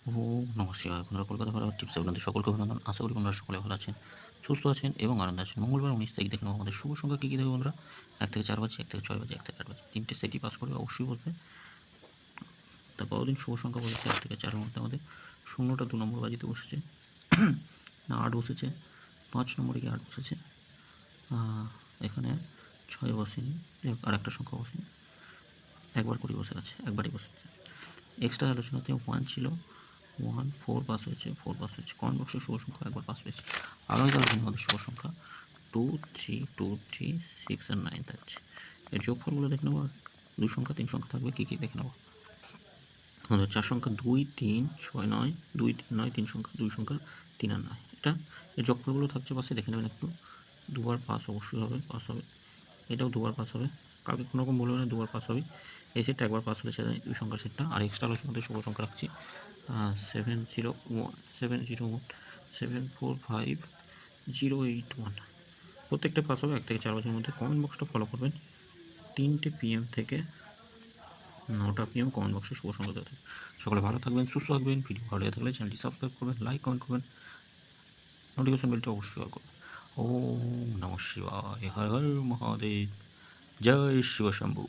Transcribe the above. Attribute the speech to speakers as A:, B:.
A: ওম নমঃ শিবায়। আপনারা কলকাতা ঘরোয়া টিপসে আপনাদের সকলকে অভিনন্দন। আশা করি আপনারা সকলে ভালো আছেন, সুস্থ আছেন এবং আনন্দে আছেন। মঙ্গলবার 19 তারিখ দেখে নেব আমাদের শুভ সংখ্যা কী কী দেবে বন্ধুরা? 1 থেকে 4 বাজে, 1 থেকে 6 বাজে, 1 থেকে 8 বাজে। 3টে সেটই পাস করবে অবশ্যই বলবে। তার পরের দিন শুভ সংখ্যা বলেছে 1 থেকে 4 এর মধ্যে আমাদের 0টা 2 নম্বর বাজিতে বসেছে, না 8 বসেছে, 5 নম্বরে গিয়ে 8 বসেছে। এখানে 6 বসেনি, আর একটা সংখ্যা বসেনি, একবার করে বসে আছে, একবারই বসেছে। এক্সট্রা আলোচনাতে 1 ছিল, 1 4 পাস হয়েছে, 4 পাস হয়েছে। কমেন্ট বক্সে শুভ সংখ্যা একবার পাস পেয়েছে। আগামীকাল দিনে আমাদের শুভ সংখ্যা 2 3 2 3 6 আর 9 থাকছে। এর যোগফলগুলো দেখে নেবো। 2 সংখ্যা 3 সংখ্যা থাকবে কী কী দেখে নেবো। আমাদের 4 সংখ্যা 2 3 6 9, 2 3 9, 3 সংখ্যা 2 সংখ্যা 3 আর 9। এটা এর যোগফলগুলো থাকছে পাশে, দেখে নেবেন একটু। দুবার পাস অবশ্যই হবে, পাস হবে। এটাও দুবার পাস হবে, কাউকে কোনো রকম বলবে না, দুবার পাস হবে। এই সেটটা একবার পাস হলে সেটা 2 সংখ্যার সেটটা। আর এক্সট্রা আলোচনাতে শুভ সংখ্যা রাখছি 701 701 745 081। প্রত্যেকটা পাস হবে 1 থেকে 4 বছরের মধ্যে। কমেন্ট বক্সটা ফলো করবেন। 3টে PM থেকে 9টা PM কমেন্ট বক্সে শুভ সংখ্যা দেওয়া থাকে। সকলে ভালো থাকবেন, সুস্থ থাকবেন। ভিডিও ভালো লেগে থাকলে চ্যানেলটি সাবস্ক্রাইব করবেন, লাইক কমেন্ট করবেন, নোটিফিকেশন বেলটি অবশ্যই অন করবেন। ওম নমঃ শিবায়। হর হর মহাদেব। জয় শিব শম্ভু।